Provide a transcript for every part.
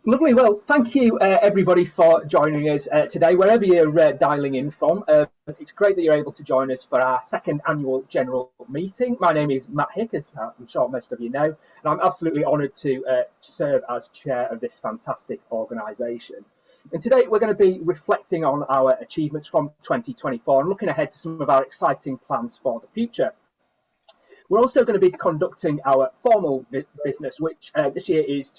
Lovely. Well, thank you, everybody, for joining us today, wherever you're dialing in from. It's great that you're able to join us for our second annual general meeting. My name is Matt Hick, as I'm sure most of you know, and I'm absolutely honoured to serve as chair of this fantastic organisation. And today we're going to be reflecting on our achievements from 2024 and looking ahead to some of our exciting plans for the future. We're also going to be conducting our formal business, which this year is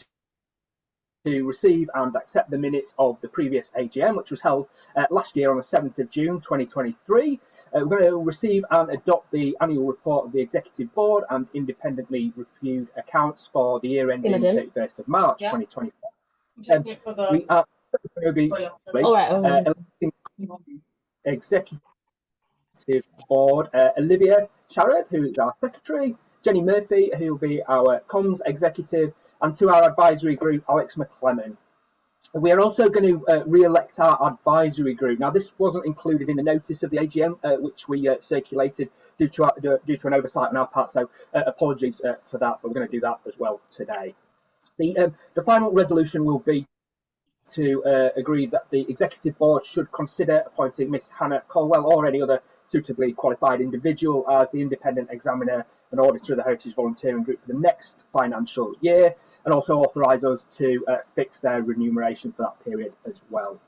to receive and accept the minutes of the previous AGM, which was held last year on the 7th of June 2023. We're going to receive and adopt the annual report of the Executive Board and independently reviewed accounts for the year ending 31st of March 2024. We are going to be electing Executive Board Olivia Sharrard, who is our Secretary, Jenny Murphy, who will be our Comms Executive, and to our advisory group, Alex McClellan. We are also going to re-elect our advisory group. Now, this wasn't included in the notice of the AGM, which we circulated due to an oversight on our part, so apologies for that, but we're going to do that as well today. The final resolution will be to agree that the Executive Board should consider appointing Miss Hannah Colwell or any other suitably qualified individual as the independent examiner and auditor of the Heritage Volunteering Group for the next financial year, and also authorise us to fix their remuneration for that period as well.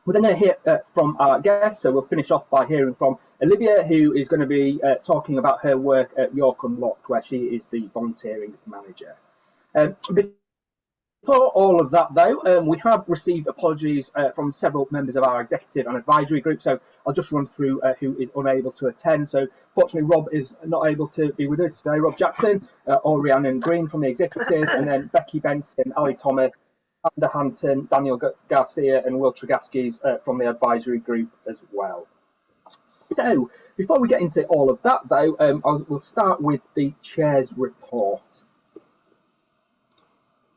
We're then going to hear from our guests, so we'll finish off by hearing from Olivia, who is going to be talking about her work at York and Locht, where she is the volunteering manager. Before all of that, though, we have received apologies from several members of our executive and advisory group, so I'll just run through who is unable to attend. So, fortunately, Rob is not able to be with us today. Rob Jackson, Rhiannon Green from the executive, and then Becky Benson, Ali Thomas, Amanda Hampton, Daniel Garcia, and Will Tragaskis from the advisory group as well. So, before we get into all of that, though, we'll start with the chair's report.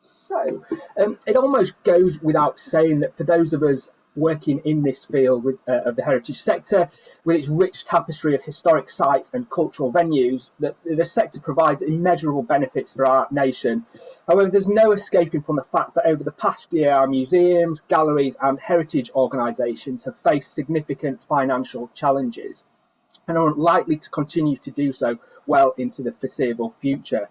So, it almost goes without saying that for those of us working in this field of the heritage sector, with its rich tapestry of historic sites and cultural venues, that the sector provides immeasurable benefits for our nation. However, there's no escaping from the fact that over the past year, our museums, galleries and heritage organisations have faced significant financial challenges and are likely to continue to do so well into the foreseeable future.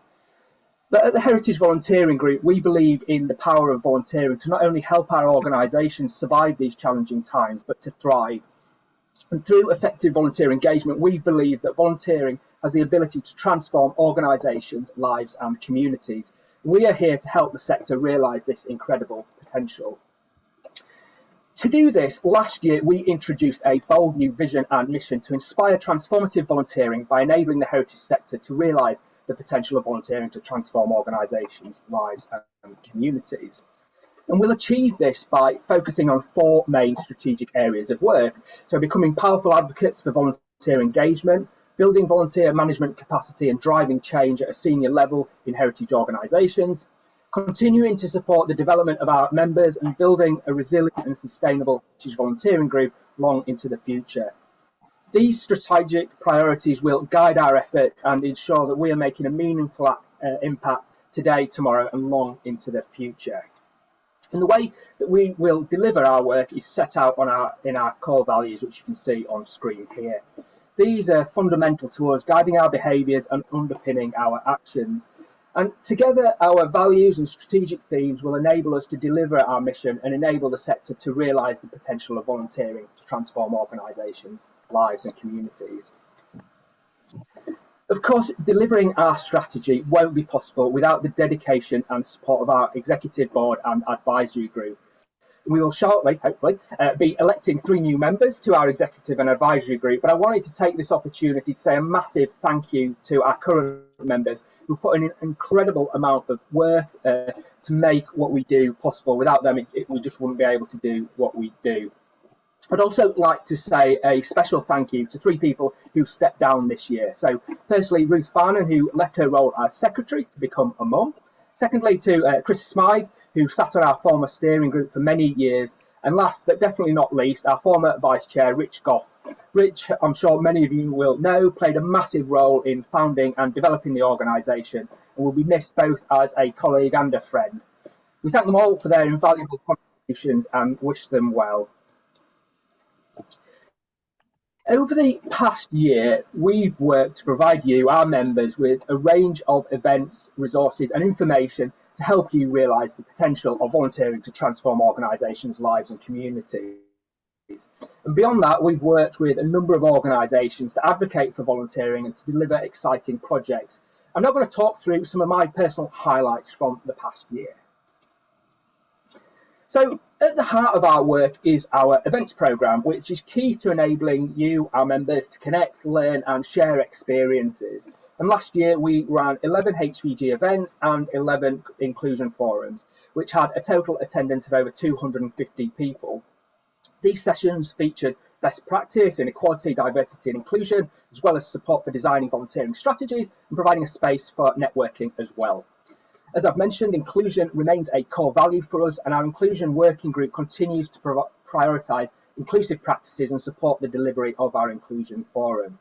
But at the Heritage Volunteering Group, we believe in the power of volunteering to not only help our organisations survive these challenging times, but to thrive. And through effective volunteer engagement, we believe that volunteering has the ability to transform organisations, lives and communities. We are here to help the sector realise this incredible potential. To do this, last year we introduced a bold new vision and mission to inspire transformative volunteering by enabling the heritage sector to realise the potential of volunteering to transform organisations, lives and communities. And we'll achieve this by focusing on four main strategic areas of work. So becoming powerful advocates for volunteer engagement, building volunteer management capacity and driving change at a senior level in heritage organisations, continuing to support the development of our members and building a resilient and sustainable heritage volunteering group long into the future. These strategic priorities will guide our efforts and ensure that we are making a meaningful impact today, tomorrow and long into the future. And the way that we will deliver our work is set out in our core values, which you can see on screen here. These are fundamental to us, guiding our behaviours and underpinning our actions. And together, our values and strategic themes will enable us to deliver our mission and enable the sector to realise the potential of volunteering to transform organisations, lives and communities. Of course, delivering our strategy won't be possible without the dedication and support of our executive board and advisory group. We will shortly, hopefully, be electing 3 new members to our executive and advisory group, but I wanted to take this opportunity to say a massive thank you to our current members who put in an incredible amount of work to make what we do possible. Without them, we just wouldn't be able to do what we do. I'd also like to say a special thank you to 3 people who stepped down this year. So firstly, Ruth Farnan, who left her role as secretary to become a mum. Secondly, to Chris Smythe, who sat on our former steering group for many years. And last but definitely not least, our former vice chair, Rich Goff, Rich, I'm sure many of you will know, played a massive role in founding and developing the organisation and will be missed both as a colleague and a friend. We thank them all for their invaluable contributions and wish them well. Over the past year, we've worked to provide you, our members, with a range of events, resources and information to help you realise the potential of volunteering to transform organisations' lives and communities. And beyond that, we've worked with a number of organisations to advocate for volunteering and to deliver exciting projects. I'm now going to talk through some of my personal highlights from the past year. So at the heart of our work is our events programme, which is key to enabling you, our members, to connect, learn and share experiences. And last year we ran 11 HVG events and 11 inclusion forums, which had a total attendance of over 250 people. These sessions featured best practice in equality, diversity and inclusion, as well as support for designing volunteering strategies and providing a space for networking as well. As I've mentioned, inclusion remains a core value for us, and our inclusion working group continues to prioritise inclusive practices and support the delivery of our inclusion forum.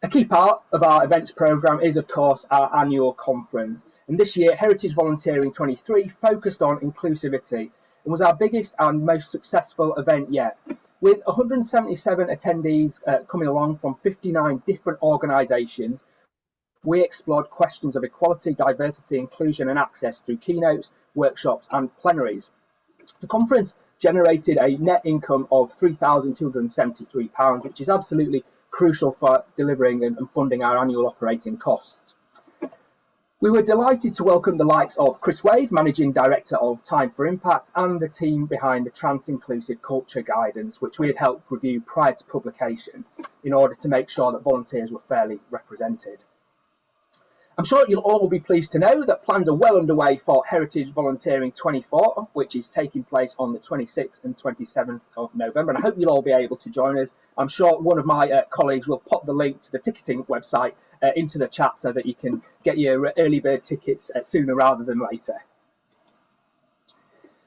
A key part of our events programme is, of course, our annual conference. And this year, Heritage Volunteering 23 focused on inclusivity and was our biggest and most successful event yet, with 177 attendees coming along from 59 different organisations. We explored questions of equality, diversity, inclusion and access through keynotes, workshops and plenaries. The conference generated a net income of £3,273, which is absolutely crucial for delivering and funding our annual operating costs. We were delighted to welcome the likes of Chris Wade, Managing Director of Time for Impact, and the team behind the Trans-Inclusive Culture Guidance, which we had helped review prior to publication in order to make sure that volunteers were fairly represented. I'm sure you'll all be pleased to know that plans are well underway for Heritage Volunteering 24, which is taking place on the 26th and 27th of November, and I hope you'll all be able to join us. I'm sure one of my colleagues will pop the link to the ticketing website into the chat so that you can get your early bird tickets sooner rather than later.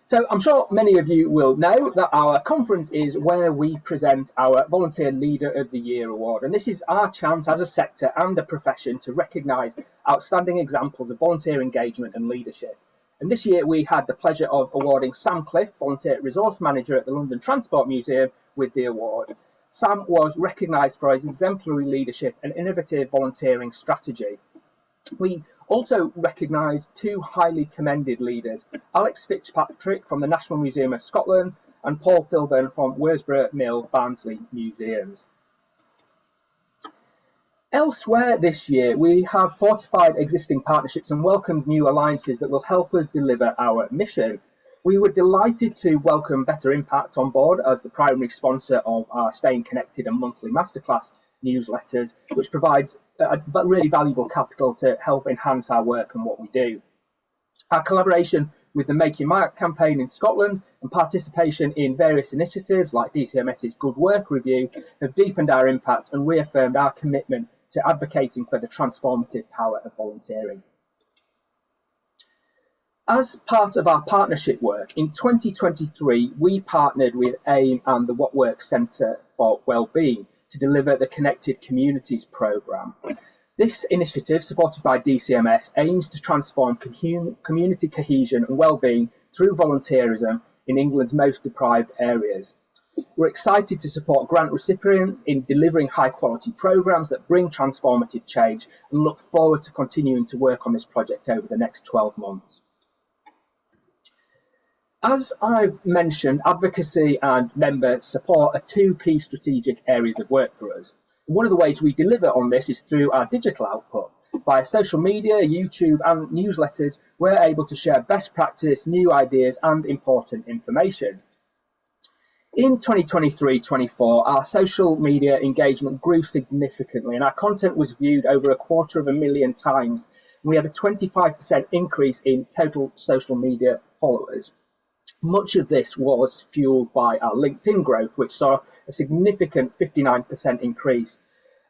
So I'm sure many of you will know that our conference is where we present our Volunteer Leader of the Year award. And this is our chance as a sector and a profession to recognise outstanding examples of volunteer engagement and leadership. And this year we had the pleasure of awarding Sam Cliff, Volunteer Resource Manager at the London Transport Museum, with the award. Sam was recognised for his exemplary leadership and innovative volunteering strategy. We also recognised two highly commended leaders, Alex Fitzpatrick from the National Museum of Scotland and Paul Thilburn from Worsborough Mill Barnsley Museums. Elsewhere this year, we have fortified existing partnerships and welcomed new alliances that will help us deliver our mission. We were delighted to welcome Better Impact on board as the primary sponsor of our Staying Connected and monthly masterclass newsletters, which provides a really valuable capital to help enhance our work and what we do. Our collaboration with the Make Your Mark campaign in Scotland and participation in various initiatives like DCMS's Good Work Review have deepened our impact and reaffirmed our commitment to advocating for the transformative power of volunteering. As part of our partnership work, in 2023, we partnered with AIM and the What Works Centre for Wellbeing to deliver the Connected Communities programme. This initiative, supported by DCMS, aims to transform community cohesion and wellbeing through volunteerism in England's most deprived areas. We're excited to support grant recipients in delivering high-quality programmes that bring transformative change and look forward to continuing to work on this project over the next 12 months. As I've mentioned, advocacy and member support are two key strategic areas of work for us. One of the ways we deliver on this is through our digital output. Via social media, YouTube and newsletters, we're able to share best practice, new ideas and important information. In 2023-24, our social media engagement grew significantly and our content was viewed over 250,000 times. We had a 25% increase in total social media followers. Much of this was fueled by our LinkedIn growth, which saw a significant 59% increase.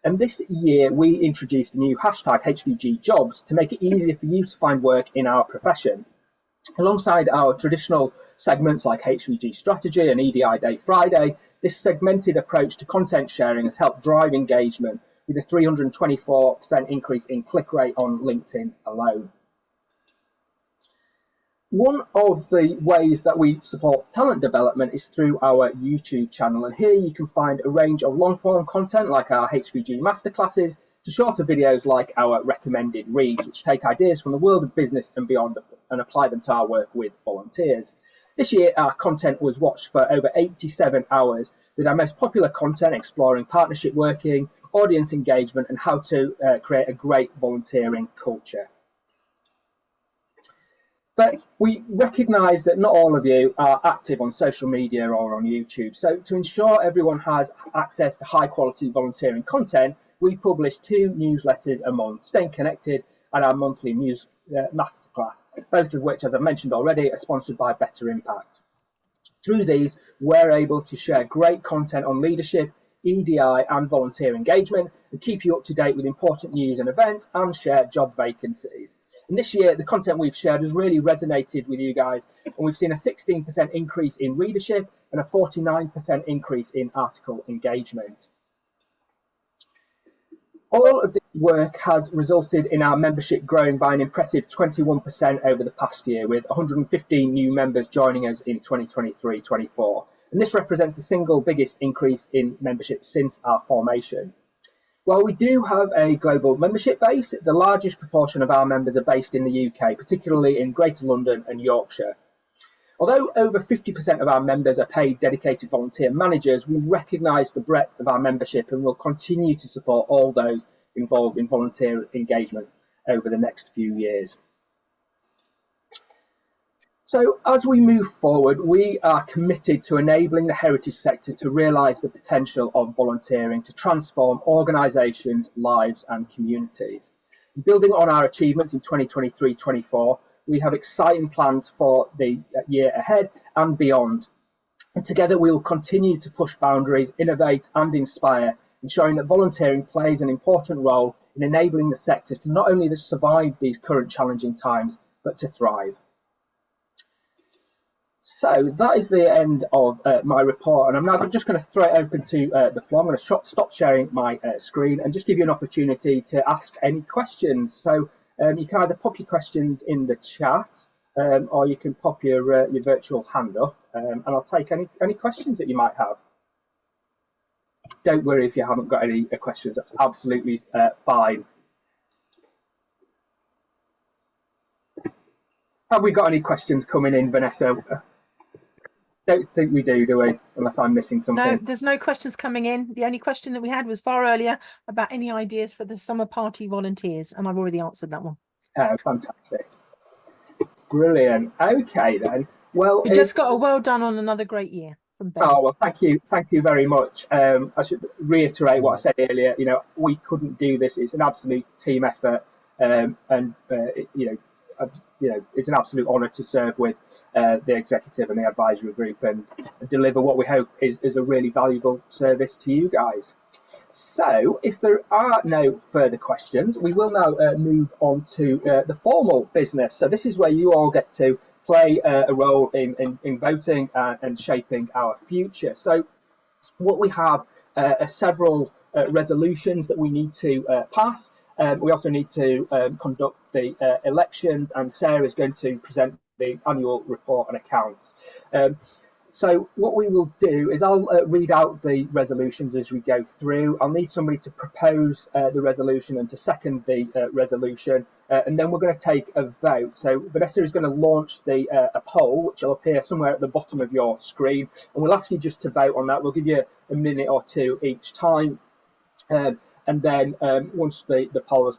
And this year, we introduced a new hashtag HVG Jobs to make it easier for you to find work in our profession. Alongside our traditional segments like HVG Strategy and EDI Day Friday, this segmented approach to content sharing has helped drive engagement with a 324% increase in click rate on LinkedIn alone. One of the ways that we support talent development is through our YouTube channel, and here you can find a range of long-form content like our HVG masterclasses to shorter videos like our recommended reads, which take ideas from the world of business and beyond and apply them to our work with volunteers. This year, our content was watched for over 87 hours, with our most popular content exploring partnership working, audience engagement, and how to create a great volunteering culture. But we recognise that not all of you are active on social media or on YouTube. So to ensure everyone has access to high quality volunteering content, we publish 2 newsletters a month, Staying Connected and our monthly news masterclass, both of which, as I've mentioned already, are sponsored by Better Impact. Through these, we're able to share great content on leadership, EDI and volunteer engagement, and keep you up to date with important news and events and share job vacancies. And this year, the content we've shared has really resonated with you guys, and we've seen a 16% increase in readership and a 49% increase in article engagement. All of this work has resulted in our membership growing by an impressive 21% over the past year, with 115 new members joining us in 2023-24. And this represents the single biggest increase in membership since our formation. While we do have a global membership base, the largest proportion of our members are based in the UK, particularly in Greater London and Yorkshire. Although over 50% of our members are paid dedicated volunteer managers, we recognise the breadth of our membership and will continue to support all those involved in volunteer engagement over the next few years. So as we move forward, we are committed to enabling the heritage sector to realise the potential of volunteering to transform organisations, lives and communities. Building on our achievements in 2023-24, we have exciting plans for the year ahead and beyond. And together we will continue to push boundaries, innovate and inspire, ensuring that volunteering plays an important role in enabling the sector to not only survive these current challenging times, but to thrive. So that is the end of my report, and I'm now just going to throw it open to the floor. I'm going to stop sharing my screen and just give you an opportunity to ask any questions. So you can either pop your questions in the chat, or you can pop your virtual hand up, and I'll take any questions that you might have. Don't worry if you haven't got any questions, that's absolutely fine. Have we got any questions coming in, Vanessa? Don't think we do we? Unless I'm missing something. No, there's no questions coming in. The only question that we had was far earlier about any ideas for the summer party volunteers, and I've already answered that one. Oh, fantastic. Brilliant. Okay, then. Well, we just got a well done on another great year from Ben. Oh, well, thank you very much. I should reiterate what I said earlier. You know, we couldn't do this. It's an absolute team effort, and you know, it's an absolute honour to serve with the executive and the advisory group and deliver what we hope is a really valuable service to you guys. So if there are no further questions, we will now move on to the formal business. So this is where you all get to play a role in voting and shaping our future. So what we have are several resolutions that we need to pass. We also need to conduct the elections, and Sarah is going to present the annual report and accounts. So what we will do is I'll read out the resolutions as we go through. I'll need somebody to propose the resolution and to second the resolution, and then we're going to take a vote. So Vanessa is going to launch a poll, which will appear somewhere at the bottom of your screen, and we'll ask you just to vote on that. We'll give you a minute or two each time. And then once the poll is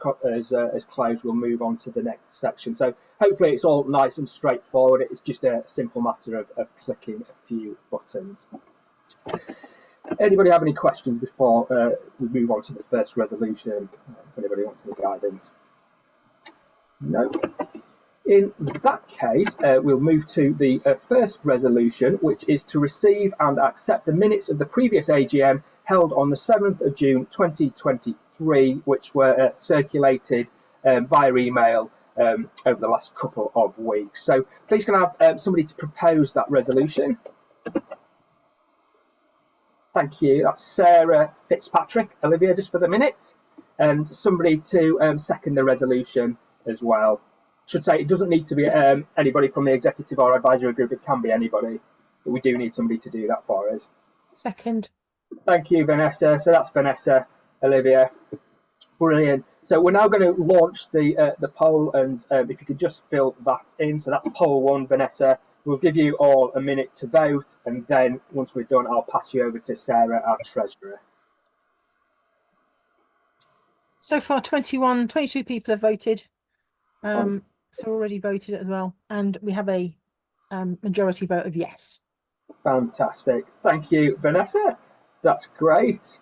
closed, we'll move on to the next section. So hopefully it's all nice and straightforward. It's just a simple matter of clicking a few buttons. Anybody have any questions before we move on to the first resolution? If anybody wants any guidance? No. In that case, we'll move to the first resolution, which is to receive and accept the minutes of the previous AGM held on the 7th of June 2023, which were circulated via email over the last couple of weeks. So please can I have somebody to propose that resolution? Thank you. That's Sarah Fitzpatrick. Olivia, just for the minute. And somebody to second the resolution as well. Should say it doesn't need to be anybody from the executive or advisory group. It can be anybody. But we do need somebody to do that for us. Second. Thank you, Vanessa. So that's Vanessa, Olivia. Brilliant. So we're now going to launch the poll, and if you could just fill that in. So that's poll 1, Vanessa. We'll give you all a minute to vote, and then once we're done, I'll pass you over to Sarah, our treasurer. So far, 22 people have voted. So already voted as well, and we have a majority vote of yes. Fantastic. Thank you, Vanessa. That's great.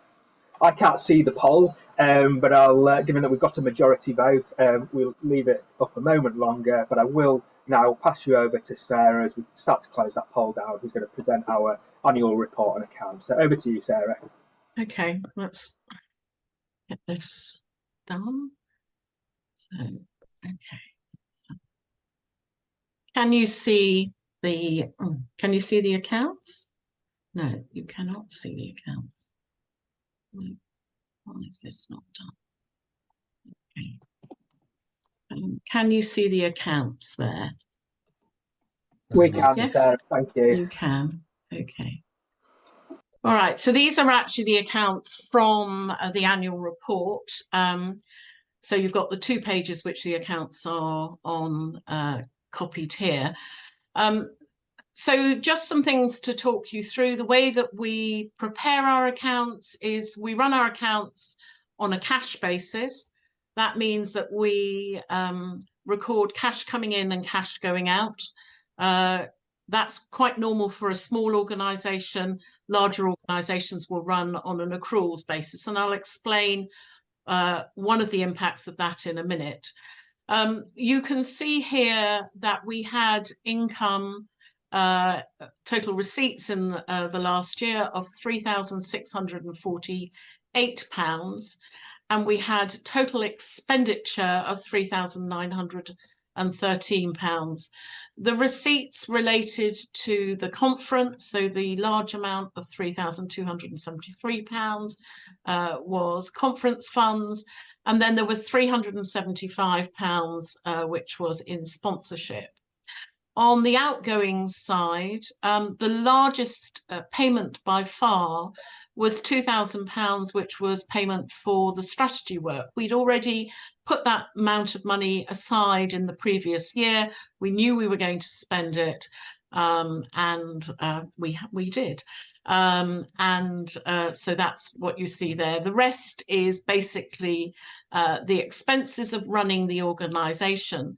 I can't see the poll, but I'll, given that we've got a majority vote, we'll leave it up a moment longer, but I will now pass you over to Sarah as we start to close that poll down, who's going to present our annual report and account. So over to you, Sarah. Okay, let's get this done. So, okay. So, can you see the accounts? No, you cannot see the accounts. No. Why is this not done? Okay. Can you see the accounts there? We can, yes? Sarah, thank you. You can, okay. All right, so these are actually the accounts from the annual report. So you've got the 2 pages which the accounts are on copied here. So just some things to talk you through. The way that we prepare our accounts is we run our accounts on a cash basis. That means that we record cash coming in and cash going out. That's quite normal for a small organisation. Larger organisations will run on an accruals basis, and I'll explain one of the impacts of that in a minute. You can see here that we had income, total receipts in the last year of £3,648, and we had total expenditure of £3,913. The receipts related to the conference, so the large amount of £3,273 was conference funds, and then there was £375 which was in sponsorship. On the outgoing side, the largest payment by far was £2,000, which was payment for the strategy work. We'd already put that amount of money aside in the previous year. We knew we were going to spend it, and we did. So that's what you see there. The rest is basically the expenses of running the organisation.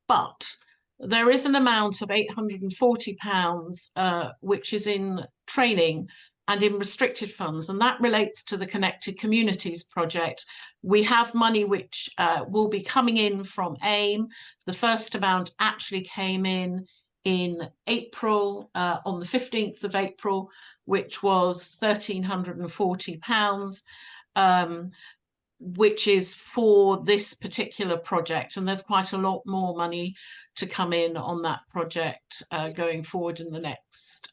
But there is an amount of £840 which is in training and in restricted funds, and that relates to the Connected Communities project. We have money which will be coming in from AIM. The first amount actually came in April, on the 15th of April, which was £1,340, which is for this particular project. And there's quite a lot more money to come in on that project going forward in the next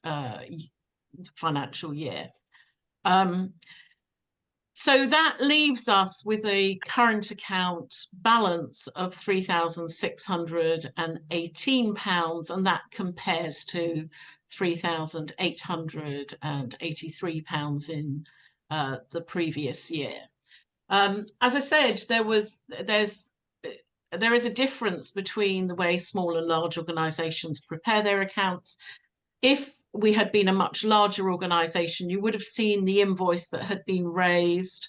financial year. So that leaves us with a current account balance of £3,618, and that compares to £3,883 in the previous year. As I said, there is a difference between the way small and large organisations prepare their accounts. If we had been a much larger organisation, you would have seen the invoice that had been raised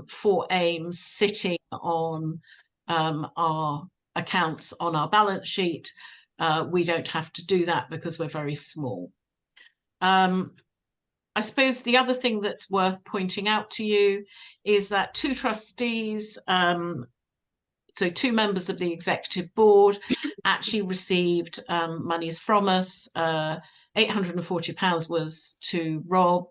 for AIM sitting on our accounts on our balance sheet. We don't have to do that because we're very small. I suppose the other thing that's worth pointing out to you is that 2 trustees, so 2 members of the executive board, actually received monies from us £840 was to Rob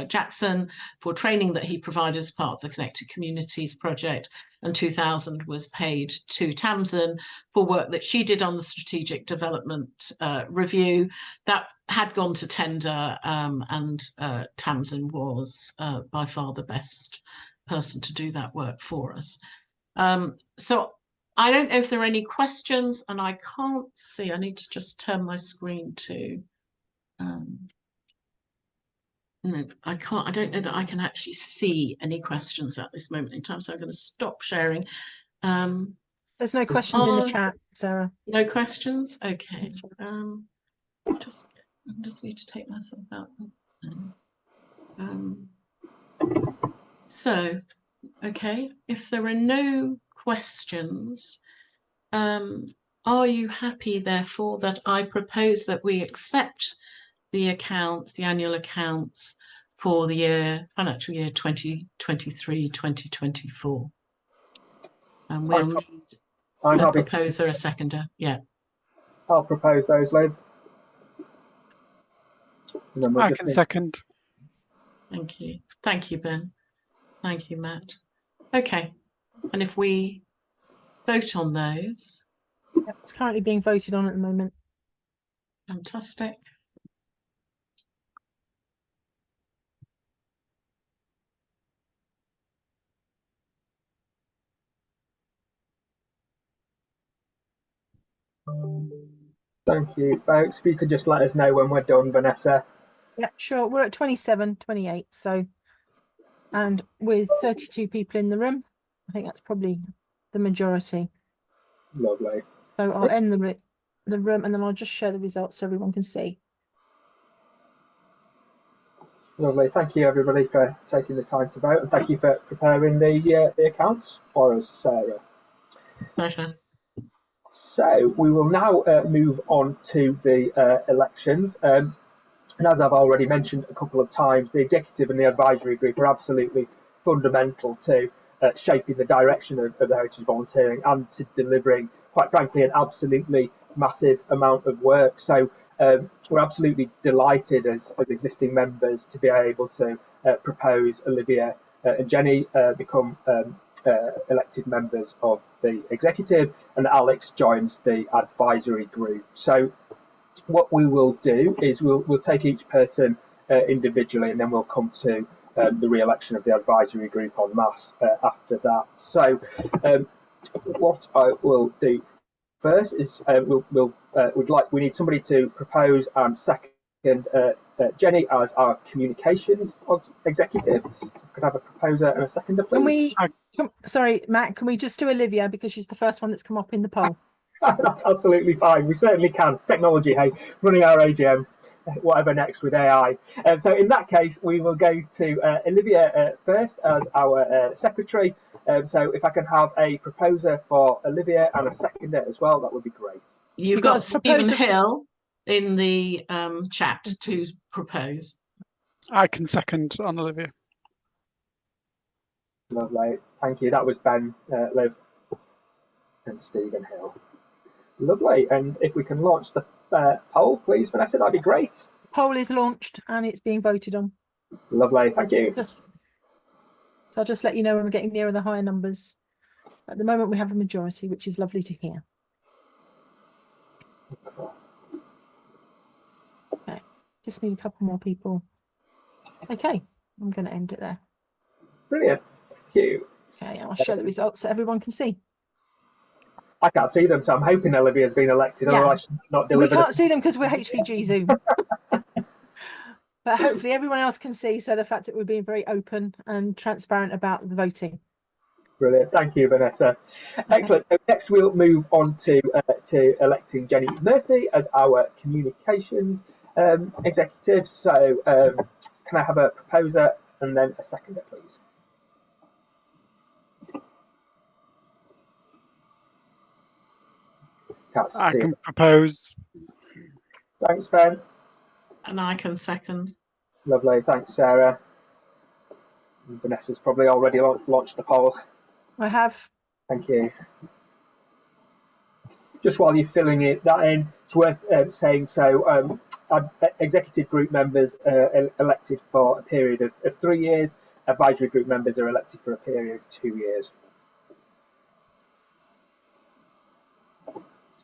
Jackson for training that he provided as part of the Connected Communities project, and £2,000 was paid to Tamsin for work that she did on the strategic development review that had gone to tender, and Tamsin was by far the best person to do that work for us. So I don't know if there are any questions, and I can't see. I need to just turn my screen to. No, I can't. I don't know that I can actually see any questions at this moment in time, so I'm going to stop sharing. There's no questions in the chat, Sarah. No questions? Okay. I just need to take myself out. So, okay, if there are no questions, are you happy, therefore, that I propose that we accept the accounts, the annual accounts for the financial year 2023-2024? And we'll need a proposer, a seconder. Yeah. I'll propose those, Liv. I can second. Thank you. Thank you, Ben. Thank you, Matt. Okay. And if we vote on those. Yep, it's currently being voted on at the moment. Fantastic. Thank you, folks. If you could just let us know when we're done, Vanessa. Yeah, sure. We're at 27, 28. So, and with 32 people in the room, I think that's probably the majority. Lovely. So I'll end the room, and then I'll just share the results so everyone can see. Lovely. Thank you, everybody, for taking the time to vote, and thank you for preparing the accounts for us, Sarah. Pleasure. So we will now move on to the elections. And as I've already mentioned a couple of times, the executive and the advisory group are absolutely fundamental to shaping the direction of the heritage volunteering and to delivering, quite frankly, an absolutely massive amount of work. So we're absolutely delighted as existing members to be able to propose Olivia and Jenny become elected members of the executive, and Alex joins the advisory group. So what we will do is we'll take each person individually, and then we'll come to the re-election of the advisory group en masse after that. So what I will do first is we need somebody to propose and second Jenny as our communications executive. Could I have a proposer and a seconder, please? Sorry, Matt, can we just do Olivia because she's the first one that's come up in the poll? That's absolutely fine. We certainly can. Technology, hey, running our AGM, whatever next with AI. So in that case, we will go to Olivia first as our secretary. So if I can have a proposer for Olivia and a seconder as well, that would be great. You've got Stephen Hill in the chat to propose. I can second on Olivia. Lovely. Thank you. That was Ben, Liv, and Stephen Hill. Lovely. And if we can launch the poll, please, Vanessa, that'd be great. Poll is launched and it's being voted on. Lovely. Thank you. So I'll just let you know when we're getting nearer the higher numbers. At the moment, we have a majority, which is lovely to hear. Okay. Just need a couple more people. Okay. I'm going to end it there. Brilliant. Thank you. Okay. I'll share the results so everyone can see. I can't see them, so I'm hoping Olivia's been elected, otherwise she's not delivered. We can't see them because we're HVG Zoom. But hopefully everyone else can see, so the fact that we're being very open and transparent about the voting. Brilliant. Thank you, Vanessa. Excellent. So next we'll move on to electing Jenny Murphy as our communications executive. So can I have a proposer and then a seconder, please? I can propose. Thanks, Ben. And I can second. Lovely. Thanks, Sarah. Vanessa's probably already launched the poll. I have. Thank you. Just while you're filling that in, it's worth saying, so executive group members are elected for a period of 3 years. Advisory group members are elected for a period of 2 years.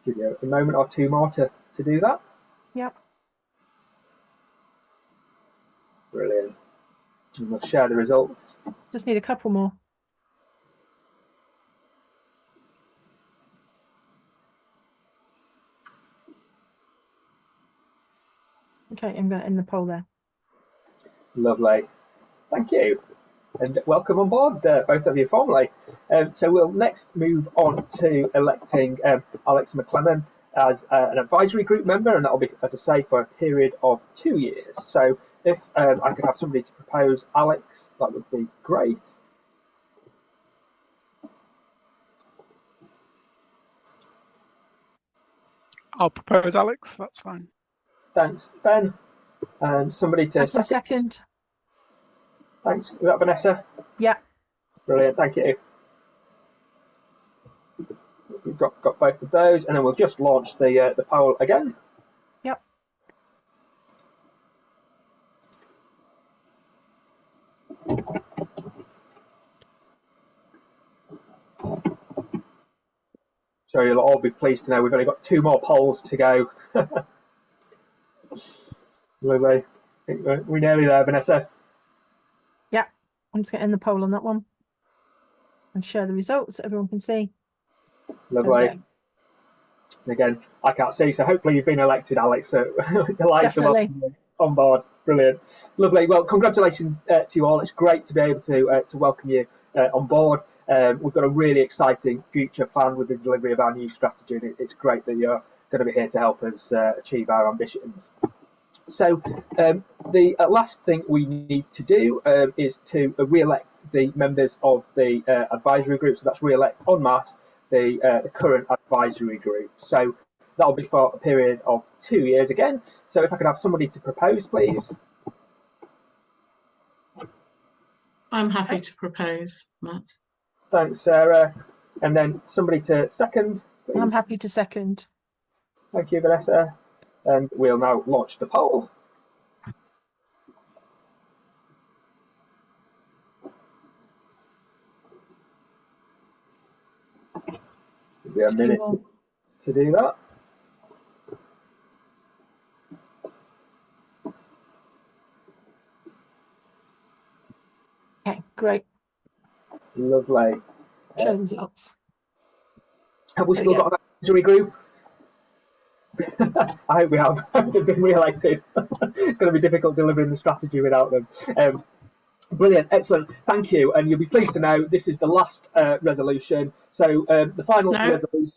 Give you a moment or two more to do that. Yep. Brilliant. And we'll share the results. Just need a couple more. Okay, I'm going to end the poll there. Lovely. Thank you. And welcome on board, both of you, formally. So we'll next move on to electing Alex McLennan as an advisory group member, and that'll be, as I say, for a period of 2 years. So if I could have somebody to propose Alex, that would be great. I'll propose Alex, that's fine. Thanks, Ben. And somebody to second. Thanks. Is that Vanessa? Yeah. Brilliant. Thank you. We've got both of those, and then we'll just launch the poll again. Yep. So you'll all be pleased to know we've only got 2 more polls to go. Lovely. I think we're nearly there, Vanessa. Yeah. I'm just going to end the poll on that one and share the results so everyone can see. Lovely. And again, I can't see, so hopefully you've been elected, Alex. So delighted to welcome you on board. Brilliant. Lovely. Well, congratulations to you all. It's great to be able to welcome you on board. We've got a really exciting future plan with the delivery of our new strategy, and it's great that you're going to be here to help us achieve our ambitions. So the last thing we need to do is to re-elect the members of the advisory group. So that's re-elect en masse the current advisory group. So that'll be for a period of 2 years again. So if I could have somebody to propose, please. I'm happy to propose, Matt. Thanks, Sarah. And then somebody to second, please. I'm happy to second. Thank you, Vanessa. And we'll now launch the poll. Give you a minute to do that. Okay, great. Lovely. Show the results. Have we still got an advisory group? I hope we have. They've been re-elected. It's going to be difficult delivering the strategy without them. Brilliant, excellent, thank you. And you'll be pleased to know this is the last resolution. So the final resolution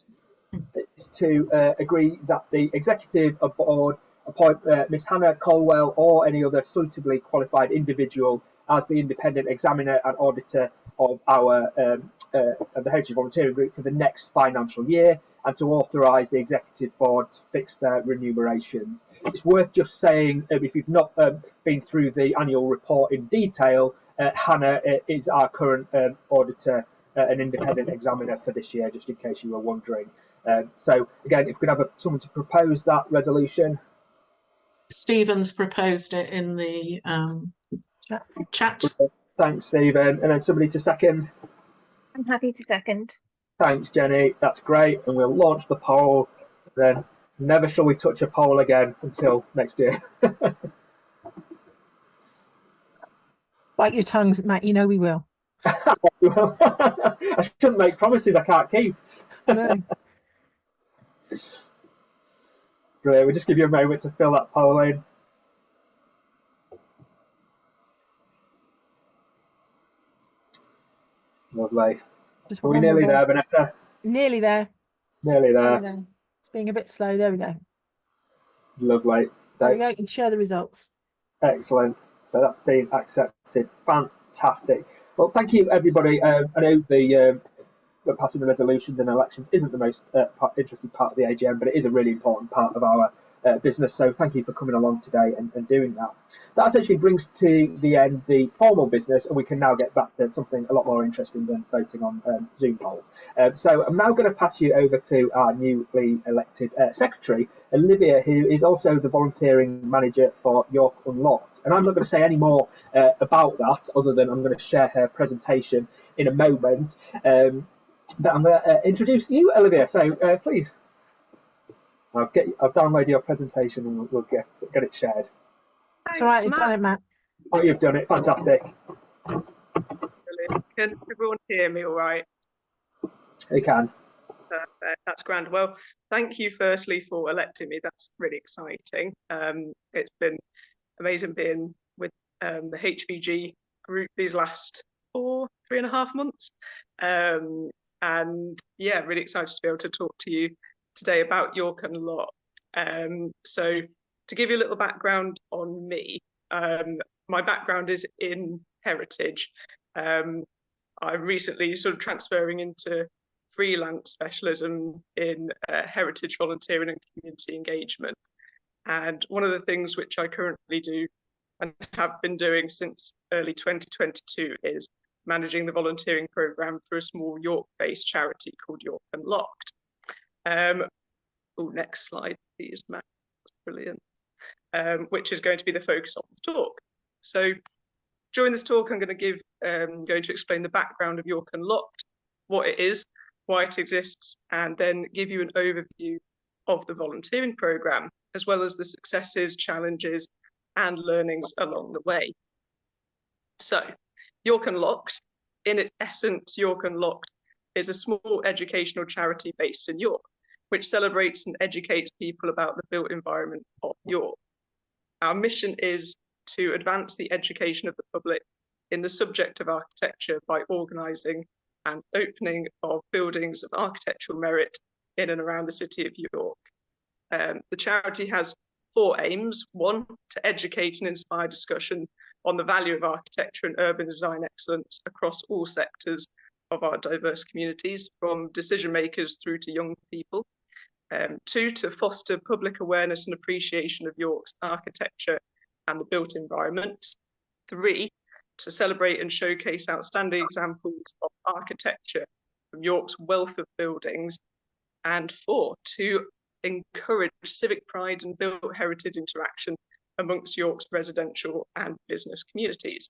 is to agree that the executive board appoint Miss Hannah Colwell or any other suitably qualified individual as the independent examiner and auditor of our of the Heritage Volunteering Group for the next financial year, and to authorise the executive board to fix their remunerations. It's worth just saying, if you've not been through the annual report in detail, Hannah is our current auditor and independent examiner for this year, just in case you were wondering. So again, if we could have someone to propose that resolution. Stephen's proposed it in the chat. Thanks, Stephen. And then somebody to second. I'm happy to second. Thanks, Jenny. That's great. And we'll launch the poll. Then never shall we touch a poll again until next year. Bite your tongues, Matt. You know we will. I shouldn't make promises I can't keep. No. Brilliant. We'll just give you a moment to fill that poll in. Lovely. Are we nearly there, Vanessa? Nearly there. Nearly there. It's being a bit slow. There we go. Lovely. There we go. You can share the results. Excellent. So that's been accepted. Fantastic. Well, thank you, everybody. I know the passing the resolutions and elections isn't the most interesting part of the AGM, but it is a really important part of our business. So thank you for coming along today and doing that. That essentially brings to the end the formal business, and we can now get back to something a lot more interesting than voting on Zoom polls. So I'm now going to pass you over to our newly elected secretary, Olivia, who is also the volunteering manager for York Unlocked. And I'm not going to say any more about that, other than I'm going to share her presentation in a moment. But I'm going to introduce you, Olivia. So please, I'll download your presentation and we'll get it shared. It's all right, you've done it, Matt. Oh, you've done it. Fantastic. Brilliant. Can everyone hear me all right? You can. Perfect. That's grand. Well, thank you firstly for electing me. That's really exciting. It's been amazing being with the HVG group these last 3.5 months. And yeah, really excited to be able to talk to you today about York Unlocked. So to give you a little background on me, my background is in heritage. I'm recently sort of transferring into freelance specialism in heritage volunteering and community engagement. And one of the things which I currently do and have been doing since early 2022 is managing the volunteering programme for a small York-based charity called York Unlocked. Next slide, please, Matt. That's brilliant. Which is going to be the focus of the talk. So during this talk, I'm going to explain the background of York Unlocked, what it is, why it exists, and then give you an overview of the volunteering programme, as well as the successes, challenges, and learnings along the way. So York Unlocked, in its essence, York Unlocked is a small educational charity based in York, which celebrates and educates people about the built environment of York. Our mission is to advance the education of the public in the subject of architecture by organising and opening of buildings of architectural merit in and around the city of York. The charity has 4 aims. 1, to educate and inspire discussion on the value of architecture and urban design excellence across all sectors of our diverse communities, from decision makers through to young people. 2, to foster public awareness and appreciation of York's architecture and the built environment. 3, to celebrate and showcase outstanding examples of architecture from York's wealth of buildings. And 4, to encourage civic pride and built heritage interaction amongst York's residential and business communities.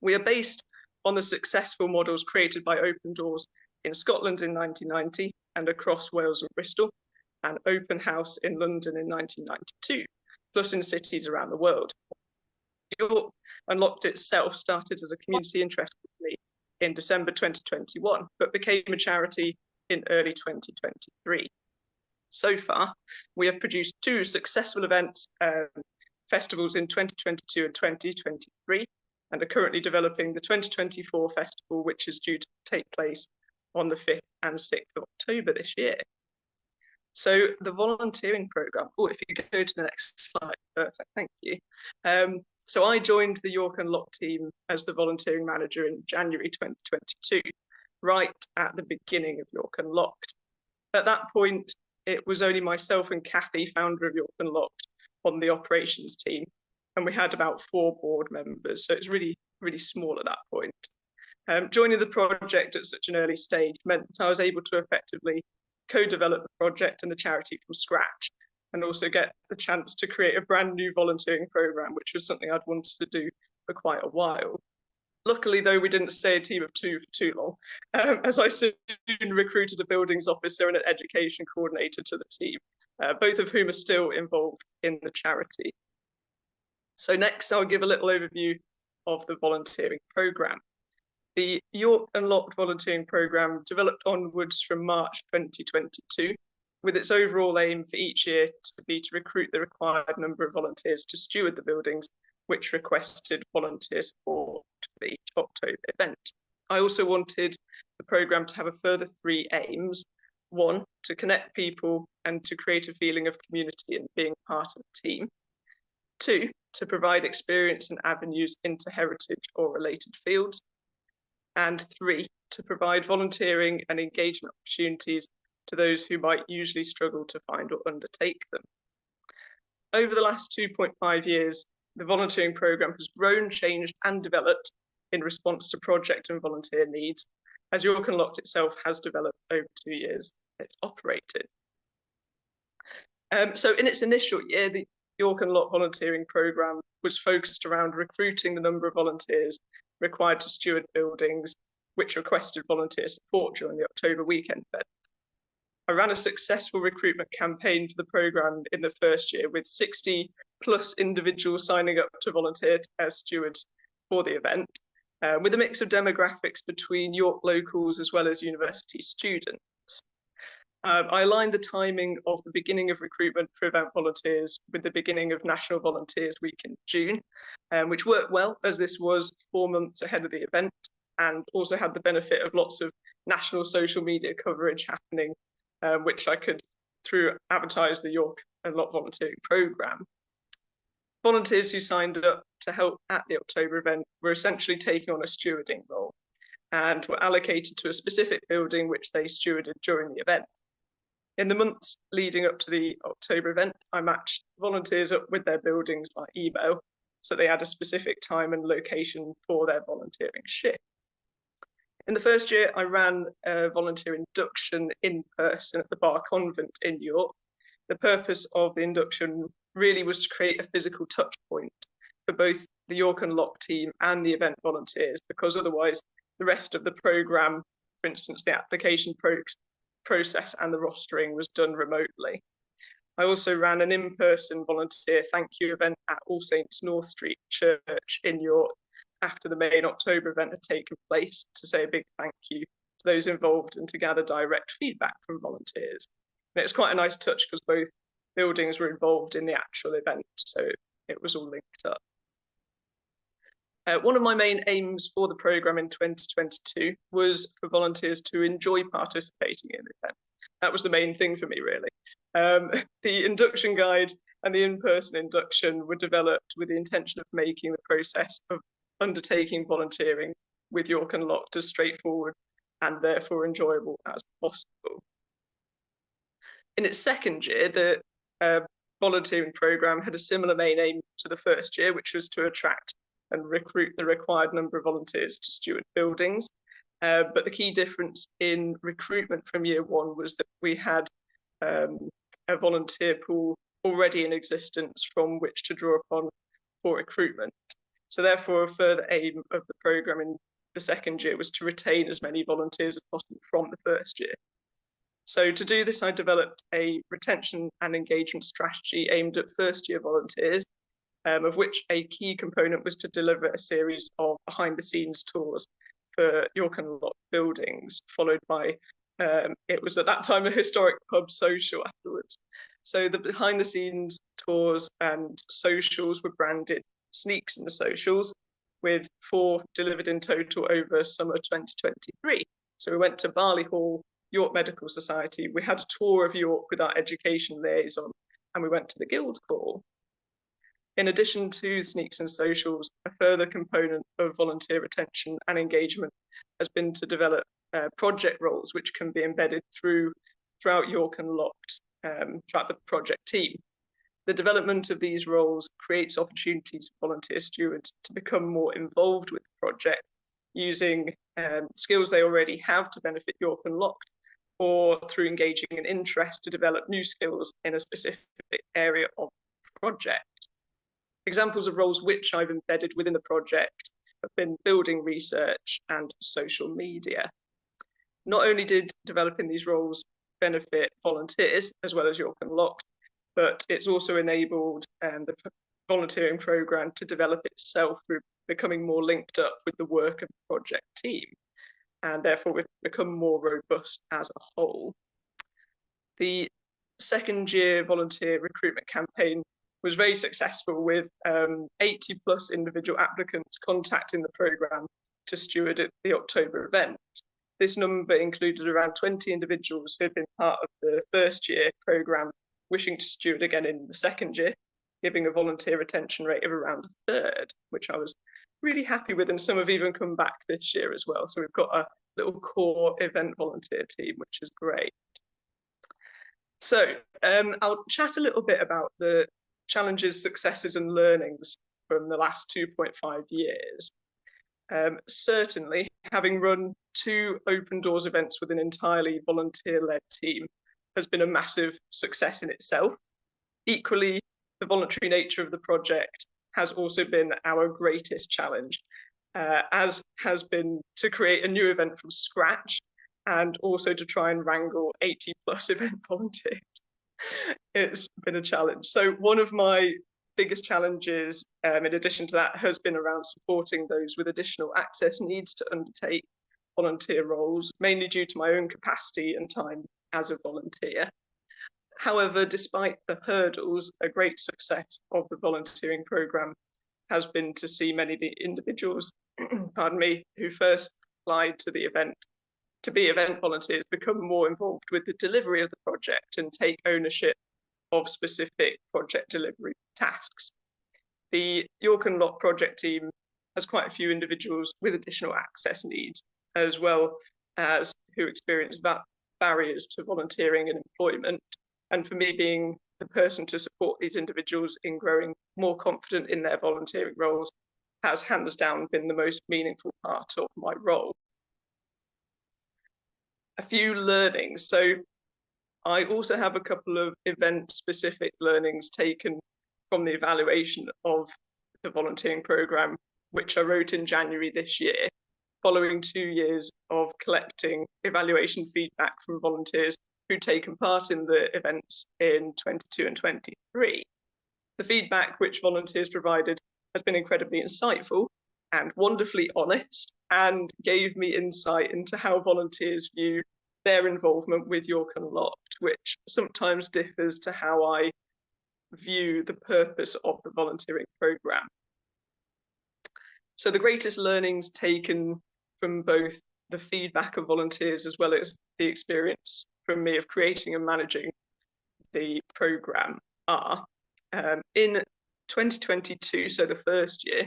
We are based on the successful models created by Open Doors in Scotland in 1990 and across Wales and Bristol, and Open House in London in 1992, plus in cities around the world. York Unlocked itself started as a community interest company in December 2021, but became a charity in early 2023. So far, we have produced 2 successful events, festivals in 2022 and 2023, and are currently developing the 2024 festival, which is due to take place on the 5th and 6th of October this year. So the volunteering programme, if you go to the next slide, perfect, thank you. So I joined the York Unlocked team as the volunteering manager in January 2022, right at the beginning of York Unlocked. At that point, it was only myself and Kathy, founder of York Unlocked, on the operations team, and we had about 4 board members, so it's really, really small at that point. Joining the project at such an early stage meant that I was able to effectively co-develop the project and the charity from scratch, and also get the chance to create a brand new volunteering programme, which was something I'd wanted to do for quite a while. Luckily, though, we didn't stay a team of 2 for too long, as I soon recruited a buildings officer and an education coordinator to the team, both of whom are still involved in the charity. So next, I'll give a little overview of the volunteering programme. The York Unlocked volunteering programme developed onwards from March 2022, with its overall aim for each year to be to recruit the required number of volunteers to steward the buildings which requested volunteer support for each October event. I also wanted the programme to have a further 3 aims. 1, to connect people and to create a feeling of community and being part of a team. 2, to provide experience and avenues into heritage or related fields. And 3, to provide volunteering and engagement opportunities to those who might usually struggle to find or undertake them. Over the last 2.5 years, the volunteering programme has grown, changed and developed in response to project and volunteer needs, as York Unlocked itself has developed over 2 years it's operated. So in its initial year, the York Unlocked volunteering programme was focused around recruiting the number of volunteers required to steward buildings which requested volunteer support during the October weekend event. I ran a successful recruitment campaign for the programme in the first year, with 60 plus individuals signing up to volunteer as stewards for the event, with a mix of demographics between York locals as well as university students. I aligned the timing of the beginning of recruitment for event volunteers with the beginning of National Volunteers Week in June, which worked well as this was 4 months ahead of the event, and also had the benefit of lots of national social media coverage happening, which I could advertise the York Unlocked volunteering programme. Volunteers who signed up to help at the October event were essentially taking on a stewarding role and were allocated to a specific building which they stewarded during the event. In the months leading up to the October event, I matched volunteers up with their buildings by email, so they had a specific time and location for their volunteering shift. In the first year, I ran a volunteer induction in person at the Bar Convent in York. The purpose of the induction really was to create a physical touch point for both the York Unlocked team and the event volunteers, because otherwise the rest of the programme, for instance, the application process and the rostering, was done remotely. I also ran an in-person volunteer thank you event at All Saints North Street Church in York after the main October event had taken place, to say a big thank you to those involved and to gather direct feedback from volunteers. And it was quite a nice touch because both buildings were involved in the actual event, so it was all linked up. One of my main aims for the programme in 2022 was for volunteers to enjoy participating in the event. That was the main thing for me, really. The induction guide and the in-person induction were developed with the intention of making the process of undertaking volunteering with York Unlocked as straightforward and therefore enjoyable as possible. In its second year, the volunteering programme had a similar main aim to the first year, which was to attract and recruit the required number of volunteers to steward buildings. But the key difference in recruitment from year one was that we had a volunteer pool already in existence from which to draw upon for recruitment. So therefore, a further aim of the programme in the second year was to retain as many volunteers as possible from the first year. So to do this, I developed a retention and engagement strategy aimed at first year volunteers, of which a key component was to deliver a series of behind the scenes tours for York Unlocked buildings, followed by, it was at that time a historic pub social afterwards. So the behind the scenes tours and socials were branded Sneaks and the Socials, with 4 delivered in total over summer 2023. So we went to Barley Hall, York Medical Society, we had a tour of York with our education liaison, and we went to the Guildhall. In addition to Sneaks and Socials, a further component of volunteer retention and engagement has been to develop project roles which can be embedded throughout York Unlocked, throughout the project team. The development of these roles creates opportunities for volunteer stewards to become more involved with the project, using skills they already have to benefit York Unlocked, or through engaging an interest to develop new skills in a specific area of the project. Examples of roles which I've embedded within the project have been building research and social media. Not only did developing these roles benefit volunteers as well as York Unlocked, but it's also enabled the volunteering programme to develop itself through becoming more linked up with the work of the project team, and therefore we've become more robust as a whole. The second year volunteer recruitment campaign was very successful, with 80 plus individual applicants contacting the programme to steward at the October event. This number included around 20 individuals who had been part of the first year programme wishing to steward again in the second year, giving a volunteer retention rate of around a third, which I was really happy with, and some have even come back this year as well. So we've got a little core event volunteer team, which is great. So I'll chat a little bit about the challenges, successes and learnings from the last 2.5 years. Certainly, having run 2 open doors events with an entirely volunteer-led team has been a massive success in itself. Equally, the voluntary nature of the project has also been our greatest challenge, as has been to create a new event from scratch and also to try and wrangle 80 plus event volunteers. It's been a challenge. So one of my biggest challenges, in addition to that, has been around supporting those with additional access needs to undertake volunteer roles, mainly due to my own capacity and time as a volunteer. However, despite the hurdles, a great success of the volunteering programme has been to see many of the individuals, pardon me, who first applied to the event to be event volunteers become more involved with the delivery of the project and take ownership of specific project delivery tasks. The York and Lock project team has quite a few individuals with additional access needs, as well as who experience barriers to volunteering and employment. And for me, being the person to support these individuals in growing more confident in their volunteering roles has hands down been the most meaningful part of my role. A few learnings. So I also have a couple of event-specific learnings taken from the evaluation of the volunteering programme, which I wrote in January this year, following 2 years of collecting evaluation feedback from volunteers who'd taken part in the events in 22 and 23. The feedback which volunteers provided has been incredibly insightful and wonderfully honest, and gave me insight into how volunteers view their involvement with York Unlocked, which sometimes differs to how I view the purpose of the volunteering programme. So the greatest learnings taken from both the feedback of volunteers as well as the experience from me of creating and managing the programme are, in 2022, so the first year,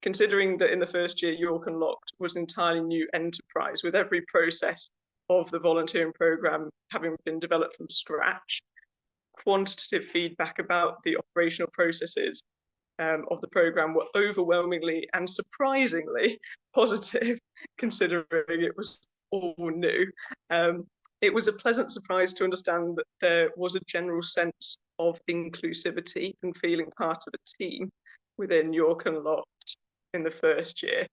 considering that in the first year York Unlocked was an entirely new enterprise with every process of the volunteering programme having been developed from scratch, quantitative feedback about the operational processes of the programme were overwhelmingly and surprisingly positive, considering it was all new. It was a pleasant surprise to understand that there was a general sense of inclusivity and feeling part of a team within York Unlocked in the first year.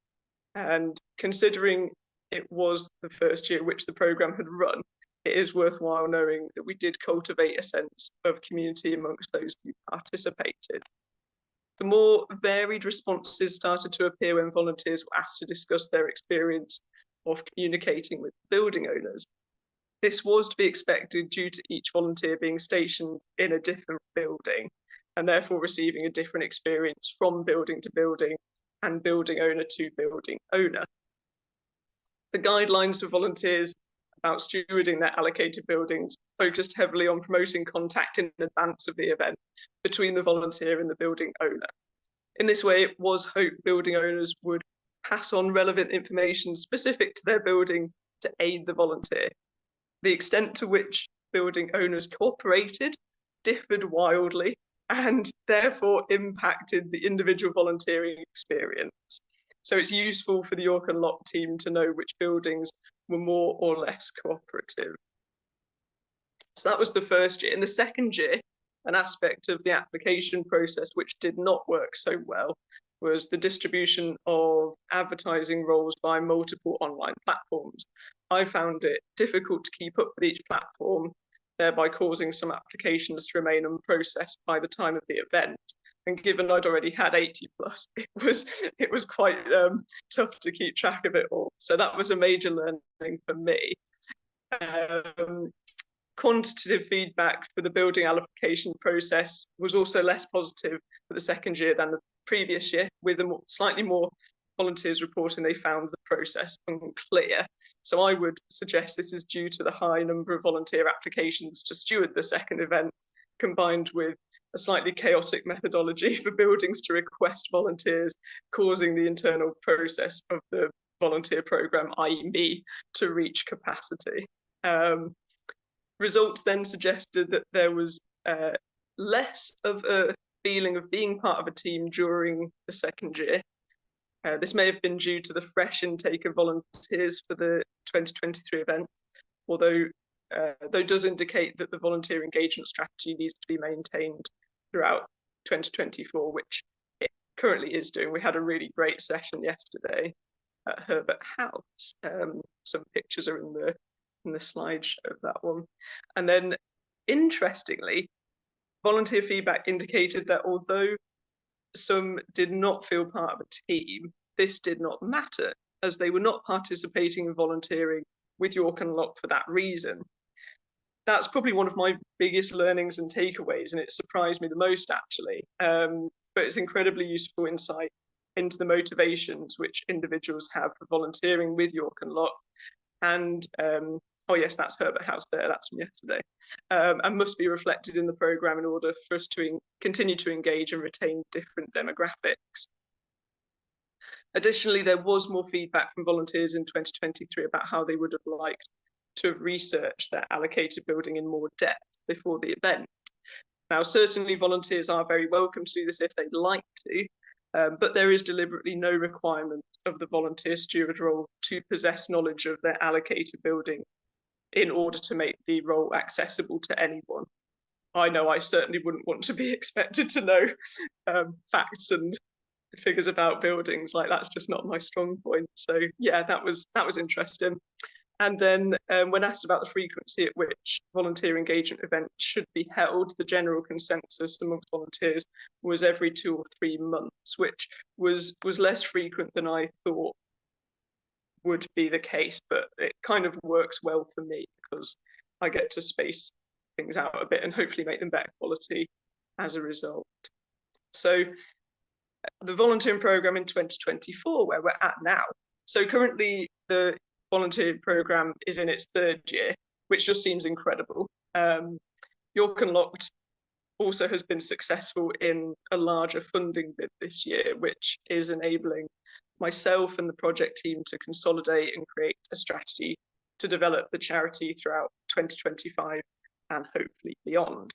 And considering it was the first year which the programme had run, it is worthwhile knowing that we did cultivate a sense of community amongst those who participated. The more varied responses started to appear when volunteers were asked to discuss their experience of communicating with building owners. This was to be expected due to each volunteer being stationed in a different building and therefore receiving a different experience from building to building and building owner to building owner. The guidelines for volunteers about stewarding their allocated buildings focused heavily on promoting contact in advance of the event between the volunteer and the building owner. In this way, it was hoped building owners would pass on relevant information specific to their building to aid the volunteer. The extent to which building owners cooperated differed wildly and therefore impacted the individual volunteering experience. So it's useful for the York Unlocked team to know which buildings were more or less cooperative. So that was the first year. In the second year, an aspect of the application process which did not work so well was the distribution of advertising roles by multiple online platforms. I found it difficult to keep up with each platform, thereby causing some applications to remain unprocessed by the time of the event. And given I'd already had 80 plus, it was quite tough to keep track of it all. So that was a major learning for me. Quantitative feedback for the building allocation process was also less positive for the second year than the previous year, with slightly more volunteers reporting they found the process unclear. So I would suggest this is due to the high number of volunteer applications to steward the second event, combined with a slightly chaotic methodology for buildings to request volunteers, causing the internal process of the volunteer programme, i.e. me, to reach capacity. Results then suggested that there was less of a feeling of being part of a team during the second year. This may have been due to the fresh intake of volunteers for the 2023 event, although it does indicate that the volunteer engagement strategy needs to be maintained throughout 2024, which it currently is doing. We had a really great session yesterday at Herbert House. Some pictures are in the slideshow of that one. And then, interestingly, volunteer feedback indicated that although some did not feel part of a team, this did not matter, as they were not participating in volunteering with York and Lock for that reason. That's probably one of my biggest learnings and takeaways, and it surprised me the most, actually. But it's incredibly useful insight into the motivations which individuals have for volunteering with York and Lock. And oh yes, that's Herbert House there, that's from yesterday, and must be reflected in the programme in order for us to continue to engage and retain different demographics. Additionally, there was more feedback from volunteers in 2023 about how they would have liked to have researched their allocated building in more depth before the event. Now, certainly volunteers are very welcome to do this if they'd like to, but there is deliberately no requirement of the volunteer steward role to possess knowledge of their allocated building in order to make the role accessible to anyone. I know I certainly wouldn't want to be expected to know facts and figures about buildings. Like, that's just not my strong point. So yeah, that was interesting. And then when asked about the frequency at which volunteer engagement events should be held, the general consensus amongst volunteers was every 2 or 3 months, which was less frequent than I thought would be the case, but it kind of works well for me because I get to space things out a bit and hopefully make them better quality as a result. So the volunteering programme in 2024, where we're at now. So currently the volunteer programme is in its 3rd year, which just seems incredible. York Unlocked also has been successful in a larger funding bid this year, which is enabling myself and the project team to consolidate and create a strategy to develop the charity throughout 2025 and hopefully beyond.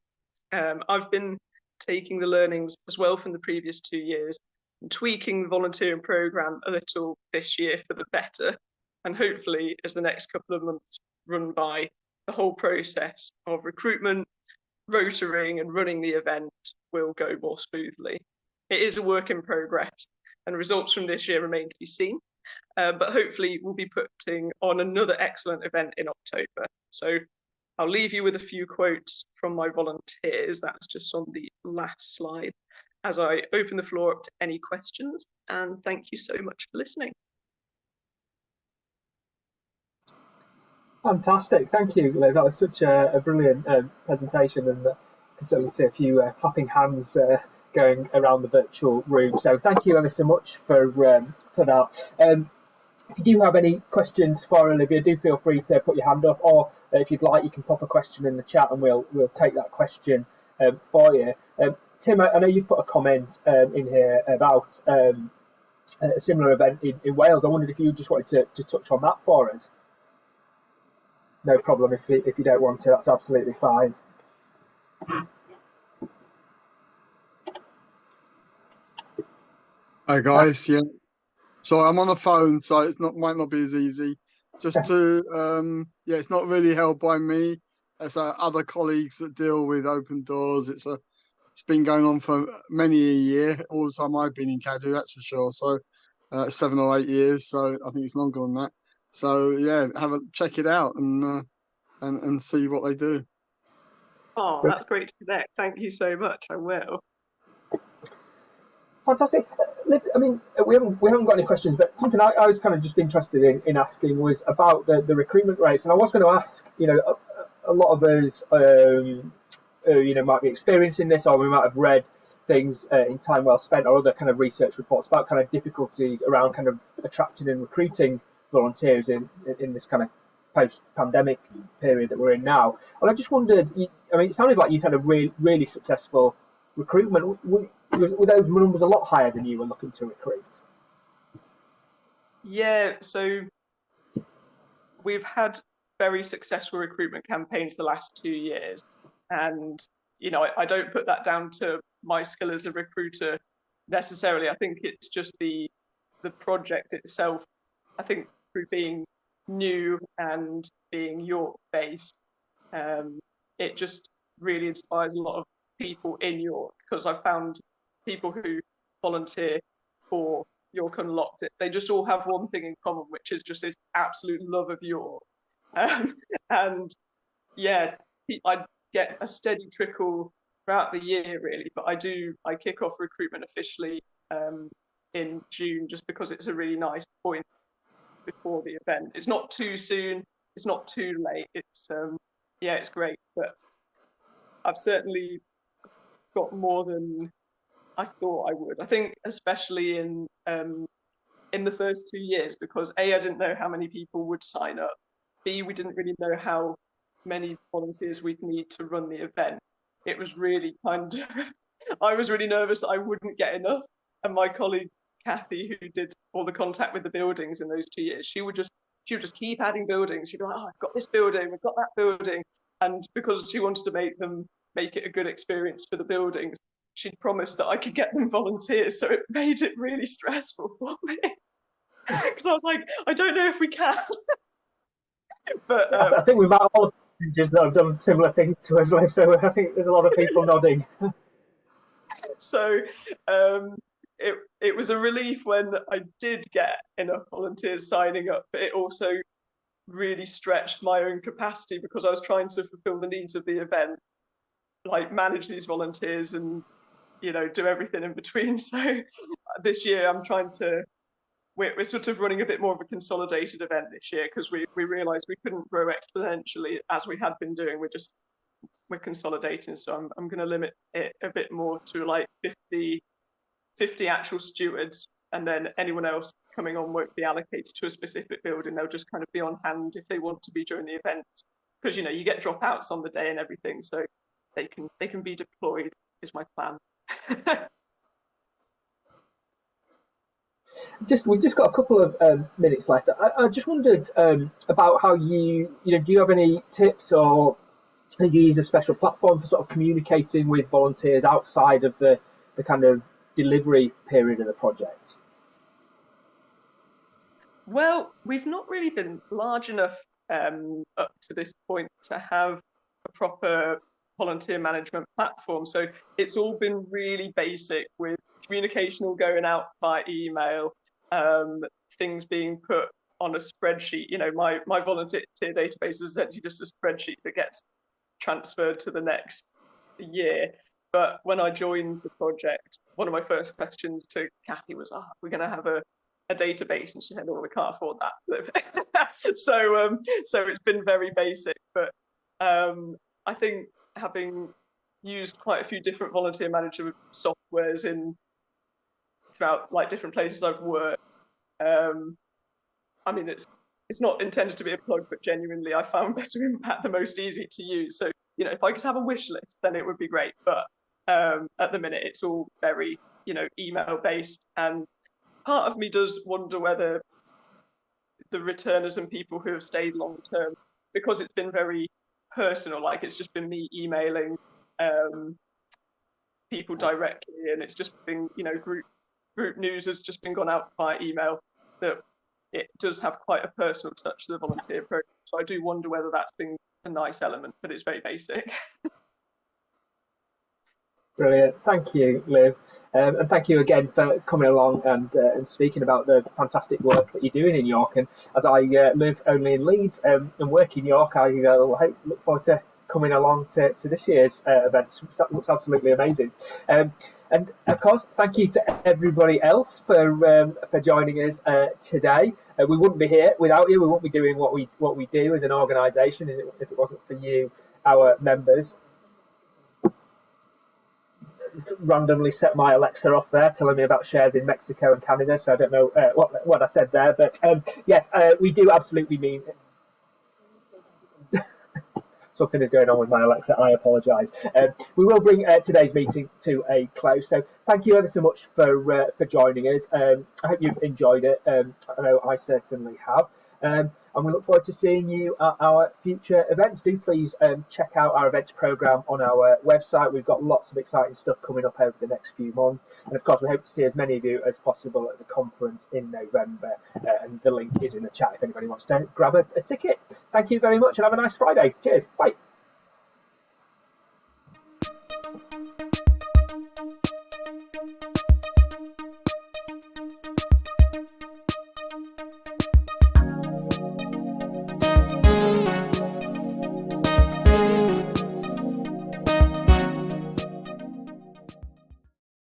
I've been taking the learnings as well from the previous 2 years and tweaking the volunteering programme a little this year for the better. And hopefully, as the next couple of months run by, the whole process of recruitment, rotoring and running the event will go more smoothly. It is a work in progress, and results from this year remain to be seen. But hopefully we'll be putting on another excellent event in October. So I'll leave you with a few quotes from my volunteers. That's just on the last slide, as I open the floor up to any questions. And thank you so much for listening. Fantastic, thank you, Liv. That was such a brilliant presentation, and I can certainly see a few clapping hands going around the virtual room. So thank you ever so much for that. If you do have any questions for Olivia, do feel free to put your hand up, or if you'd like, you can pop a question in the chat, and we'll take that question for you. Tim, I know you've put a comment in here about a similar event in Wales. I wondered if you just wanted to touch on that for us. No problem if you don't want to, that's absolutely fine. Hi guys, yeah. So I'm on a phone, so it's might not be as easy. Just to yeah, it's not really held by me. It's other colleagues that deal with open doors. It's been going on for many a year, all the time I've been in CADU, that's for sure. So 7 or 8 years, so I think it's longer than that. So yeah, check it out and see what they do. Oh, that's great to connect. Thank you so much. I will. Fantastic. Liv, I mean, we haven't got any questions, but something I was kind of just interested in asking was about the recruitment rates. And I was going to ask, you know, a lot of us, you know, might be experiencing this, or we might have read things in Time Well Spent or other kind of research reports about kind of difficulties around kind of attracting and recruiting volunteers in this kind of post-pandemic period that we're in now. And I just wondered, I mean, it sounded like you'd had a really successful recruitment. Were those numbers a lot higher than you were looking to recruit? Yeah, so we've had very successful recruitment campaigns the last 2 years. And, you know, I don't put that down to my skill as a recruiter necessarily. I think it's just the project itself. I think through being new and being York based, it just really inspires a lot of people in York, because I've found people who volunteer for York Unlocked, they just all have one thing in common, which is just this absolute love of York. And yeah, I get a steady trickle throughout the year really, but I kick off recruitment officially in June, just because it's a really nice point before the event. It's not too soon, it's not too late. It's yeah, it's great, but I've certainly got more than I thought I would. I think especially in the first 2 years, because A, I didn't know how many people would sign up. B, we didn't really know how many volunteers we'd need to run the event. It was really kind of, I was really nervous that I wouldn't get enough. And my colleague Kathy, who did all the contact with the buildings in those 2 years, she would just keep adding buildings. She'd be like, oh, I've got this building, we've got that building. And because she wanted to make it a good experience for the buildings, she'd promised that I could get them volunteers. So it made it really stressful for me. Because I was like, I don't know if we can. But I think we might all just that have done similar things to us, Liv, so I think there's a lot of people nodding. So it was a relief when I did get enough volunteers signing up, but it also really stretched my own capacity, because I was trying to fulfill the needs of the event, like manage these volunteers and, you know, do everything in between. So this year we're sort of running a bit more of a consolidated event this year, because we realized we couldn't grow exponentially as we had been doing. We're consolidating, so I'm going to limit it a bit more to like 50 actual stewards, and then anyone else coming on won't be allocated to a specific building. They'll just kind of be on hand if they want to be during the event, because, you know, you get dropouts on the day and everything, so they can be deployed is my plan. We've just got a couple of minutes left. I just wondered about how do you have any tips, or do you use a special platform for sort of communicating with volunteers outside of the kind of delivery period of the project? Well, we've not really been large enough up to this point to have a proper volunteer management platform. So it's all been really basic, with communication all going out by email, things being put on a spreadsheet. You know, my volunteer database is essentially just a spreadsheet that gets transferred to the next year. But when I joined the project, one of my first questions to Kathy was, we're going to have a database? And she said, oh, we can't afford that. So it's been very basic. But I think, having used quite a few different volunteer management softwares throughout like different places I've worked, I mean, it's not intended to be a plug, but genuinely I found Better Impact the most easy to use. So, you know, if I could have a wish list, then it would be great. But at the minute, it's all very, you know, email based. And part of me does wonder whether the returners and people who have stayed long term, because it's been very personal, like it's just been me emailing people directly, and it's just been, you know, group news has just been gone out by email, that it does have quite a personal touch to the volunteer program. So I do wonder whether that's been a nice element, but it's very basic. Brilliant. Thank you, Liv. And thank you again for coming along and speaking about the fantastic work that you're doing in York. And as I live only in Leeds and work in York, I look forward to coming along to this year's event. It looks absolutely amazing. And of course, thank you to everybody else for joining us today. We wouldn't be here without you. We wouldn't be doing what we do as an organisation if it wasn't for you, our members. Randomly set my Alexa off there, telling me about shares in Mexico and Canada, so I don't know what I said there, but yes, we do absolutely mean it. Something is going on with my Alexa, I apologise. We will bring today's meeting to a close, so thank you ever so much for joining us. I hope you've enjoyed it. I know I certainly have. And we look forward to seeing you at our future events. Do please check out our events programme on our website. We've got lots of exciting stuff coming up over the next few months. And of course, we hope to see as many of you as possible at the conference in November. And the link is in the chat if anybody wants to grab a ticket. Thank you very much and have a nice Friday. Cheers. Bye.